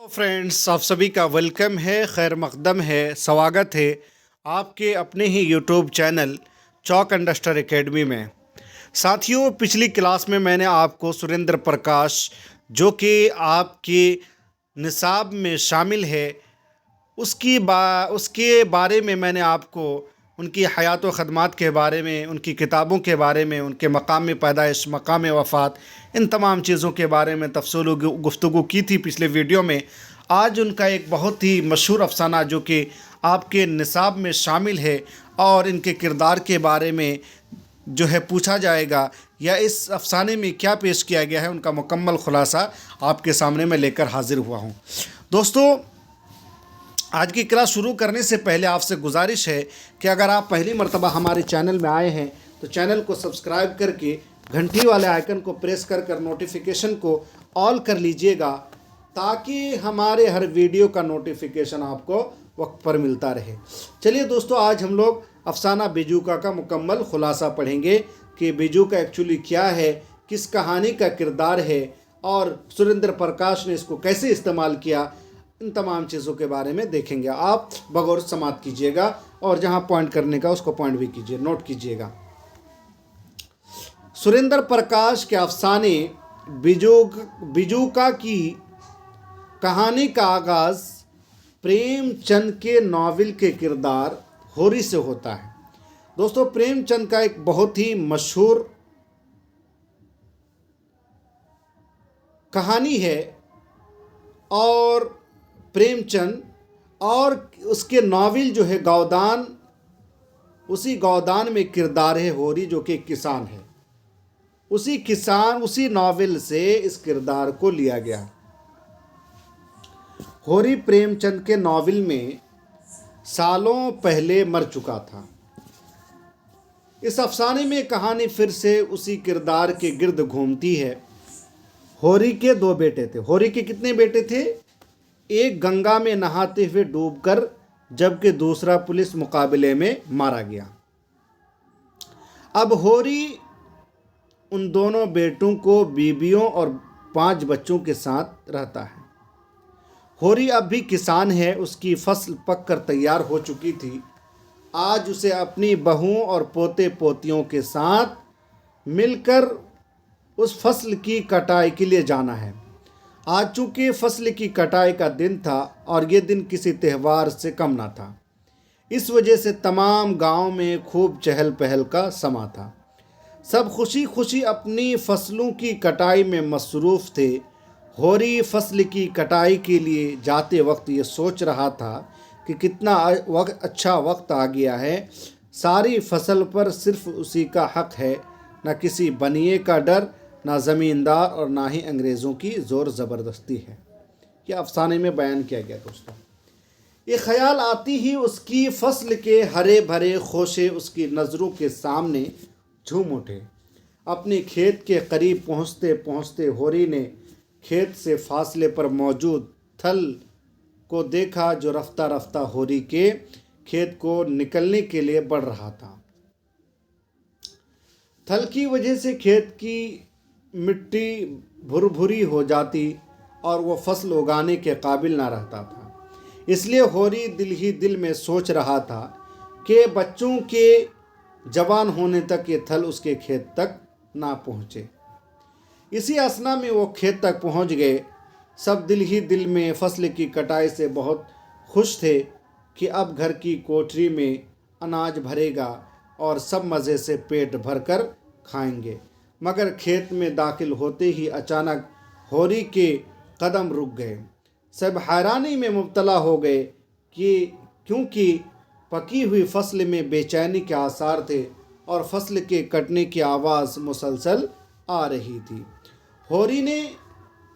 तो फ्रेंड्स, आप सभी का वेलकम है, खैर मकदम है, स्वागत है आपके अपने ही YouTube channel Chalk and Duster Academy में। साथियों, पिछली क्लास में मैंने आपको सुरेंद्र प्रकाश, जो कि आपके निसाब में शामिल है, उसके बारे में मैंने आपको उनकी हयात व ख़दमात के बारे में, उनकी किताबों के बारे में, उनके मकाम पैदाइश, मकाम वफ़ात, इन तमाम चीज़ों के बारे में तफसील गुफ्तगू की थी पिछले वीडियो में। आज उनका एक बहुत ही मशहूर अफ़साना जो कि आपके निसाब में शामिल है और इनके किरदार के बारे में जो है पूछा जाएगा, या इस अफ़साने में क्या पेश किया गया है, उनका मुकम्मल ख़ुलासा आपके सामने मैं लेकर हाज़िर हुआ हूँ। दोस्तों, आज की क्लास शुरू करने से पहले आपसे गुजारिश है कि अगर आप पहली मर्तबा हमारे चैनल में आए हैं तो चैनल को सब्सक्राइब करके घंटी वाले आइकन को प्रेस कर नोटिफिकेशन को ऑल कर लीजिएगा, ताकि हमारे हर वीडियो का नोटिफिकेशन आपको वक्त पर मिलता रहे। चलिए दोस्तों, आज हम लोग अफसाना बेजूका का मुकम्मल ख़ुलासा पढ़ेंगे कि बेजूका एक्चुअली क्या है, किस कहानी का किरदार है और सुरेंद्र प्रकाश ने इसको कैसे इस्तेमाल किया। इन तमाम चीज़ों के बारे में देखेंगे। आप बगौर समात कीजिएगा और जहां पॉइंट करने का उसको पॉइंट भी कीजिए, नोट कीजिएगा। सुरेंद्र प्रकाश के अफसाने बिजूका की कहानी का आगाज़ प्रेमचंद के नावल के किरदार होरी से होता है। दोस्तों, प्रेमचंद का एक बहुत ही मशहूर कहानी है और प्रेमचंद और उसके नावल जो है गौदान, उसी गौदान में किरदार है होरी, जो कि किसान है। उसी नावल से इस किरदार को लिया गया। होरी प्रेमचंद के नावल में सालों पहले मर चुका था। इस अफसाने में कहानी फिर से उसी किरदार के गिर्द घूमती है। होरी के दो बेटे थे। होरी के कितने बेटे थे? एक गंगा में नहाते हुए डूबकर, जबकि दूसरा पुलिस मुकाबले में मारा गया। अब होरी उन दोनों बेटों को, बीबियों और 5 बच्चों के साथ रहता है। होरी अब भी किसान है। उसकी फसल पक कर तैयार हो चुकी थी। आज उसे अपनी बहुओं और पोते पोतियों के साथ मिलकर उस फसल की कटाई के लिए जाना है। आज चूँकि फसल की कटाई का दिन था और ये दिन किसी त्यौहार से कम ना था, इस वजह से तमाम गांव में खूब चहल पहल का समा था। सब खुशी खुशी अपनी फसलों की कटाई में मसरूफ़ थे। होरी फसल की कटाई के लिए जाते वक्त ये सोच रहा था कि कितना अच्छा वक्त आ गया है। सारी फसल पर सिर्फ उसी का हक है, न किसी बनिए का डर, ना ज़मींदार और ना ही अंग्रेज़ों की ज़ोर ज़बरदस्ती है। यह अफसाने में बयान किया गया। दोस्तों, ये ख्याल आती ही उसकी फसल के हरे भरे खोशे उसकी नज़रों के सामने झूम उठे। अपने खेत के करीब पहुँचते पहुँचते होरी ने खेत से फासले पर मौजूद थल को देखा, जो रफ्ता रफ्ता होरी के खेत को निकलने के लिए बढ़ रहा था। थल की वजह से खेत की मिट्टी भुरभुरी हो जाती और वो फसल उगाने के काबिल ना रहता था। इसलिए होरी दिल ही दिल में सोच रहा था कि बच्चों के जवान होने तक ये थल उसके खेत तक ना पहुँचे। इसी असना में वो खेत तक पहुँच गए। सब दिल ही दिल में फसल की कटाई से बहुत खुश थे कि अब घर की कोठरी में अनाज भरेगा और सब मज़े से पेट भरकर खाएंगे। मगर खेत में दाखिल होते ही अचानक होरी के कदम रुक गए। सब हैरानी में मुब्तला हो गए क्योंकि पकी हुई फसल में बेचैनी के आसार थे और फसल के कटने की आवाज़ मुसलसल आ रही थी। होरी ने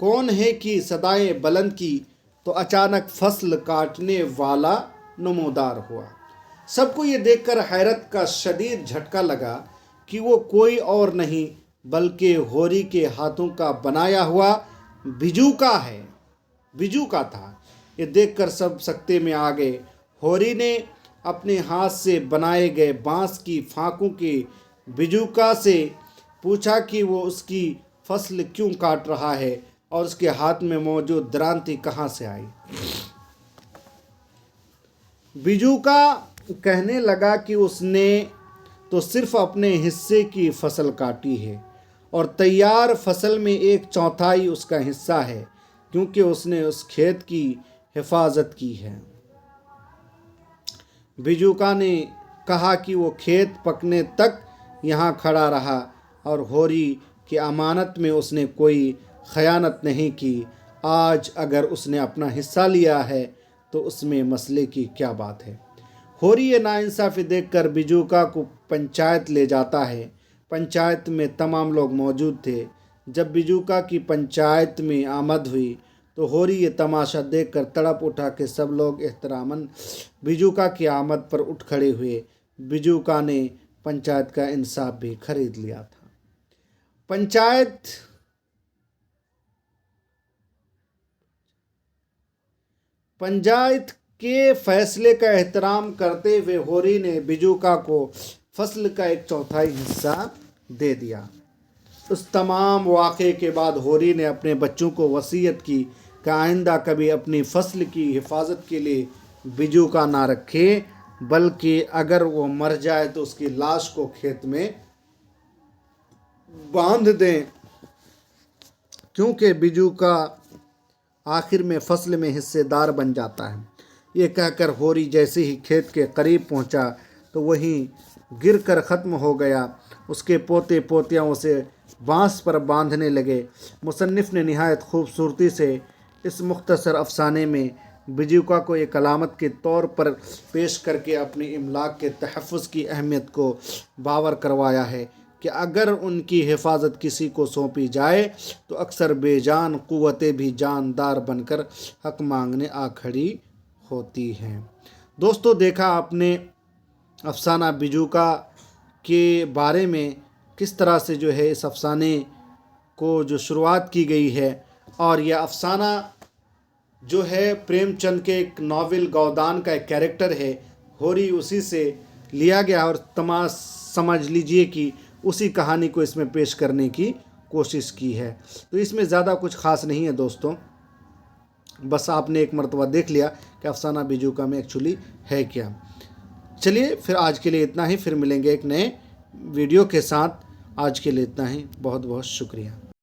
कौन है कि सदाएं बुलंद की तो अचानक फसल काटने वाला नमूदार हुआ। सबको ये देखकर हैरत का शदीद झटका लगा कि वो कोई और नहीं बल्कि होरी के हाथों का बनाया हुआ बिजूका था। ये देखकर सब सकते में आ गए। होरी ने अपने हाथ से बनाए गए बांस की फांकों के बिजूका से पूछा कि वो उसकी फसल क्यों काट रहा है। और उसके हाथ में मौजूद दरांती कहाँ से आई। बिजू का कहने लगा कि उसने तो सिर्फ अपने हिस्से की फसल काटी है और तैयार फसल में 1/4 उसका हिस्सा है, क्योंकि उसने उस खेत की हिफाजत की है। बिजूका ने कहा कि वो खेत पकने तक यहाँ खड़ा रहा और होरी की अमानत में उसने कोई खयानत नहीं की। आज अगर उसने अपना हिस्सा लिया है तो उसमें मसले की क्या बात है। होरी ये नाइंसाफ़ी देखकर बिजूका को पंचायत ले जाता है। पंचायत में तमाम लोग मौजूद थे। जब बिजूका की पंचायत में आमद हुई तो होरी ये तमाशा देखकर तड़प उठा कि सब लोग एहतरामन बिजूका की आमद पर उठ खड़े हुए। बिजूका ने पंचायत का इंसाफ भी खरीद लिया था। पंचायत के फैसले का एहतराम करते हुए होरी ने बिजूका को फसल का 1/4 हिस्सा दे दिया। उस तमाम वाक़े के बाद होरी ने अपने बच्चों को वसीयत की कि आइंदा कभी अपनी फसल की हिफाजत के लिए बिजूका ना रखे, बल्कि अगर वो मर जाए तो उसकी लाश को खेत में बांध दें, क्योंकि बिजूका आखिर में फसल में हिस्सेदार बन जाता है। ये कहकर होरी जैसे ही खेत के करीब पहुंचा तो वहीं गिर कर ख़त्म हो गया। उसके पोते पोतियाँ उसे बांस पर बांधने लगे। मुसन्निफ़ ने निहायत खूबसूरती से इस मुख्तसर अफसाने में बिजूका को एक अलामत के तौर पर पेश करके अपनी इमलाक के तहफ़्फ़ुज़ की अहमियत को बावर करवाया है कि अगर उनकी हिफाजत किसी को सौंपी जाए तो अक्सर बेजान क़ुव्वतें भी जानदार बनकर हक़ मांगने आ खड़ी होती हैं। दोस्तों, देखा आपने अफसाना बिजूका के बारे में किस तरह से जो है इस अफसाने को जो शुरुआत की गई है, और यह अफसाना जो है प्रेमचंद के एक नावल गौदान का एक कैरेक्टर है। होरी उसी से लिया गया और समझ लीजिए कि उसी कहानी को इसमें पेश करने की कोशिश की है। तो इसमें ज़्यादा कुछ ख़ास नहीं है दोस्तों, बस आपने एक मरतबा देख लिया कि अफसाना बिजूका में एक्चुअली है क्या। चलिए फिर आज के लिए इतना ही, फिर मिलेंगे एक नए वीडियो के साथ। आज के लिए इतना ही, बहुत बहुत शुक्रिया।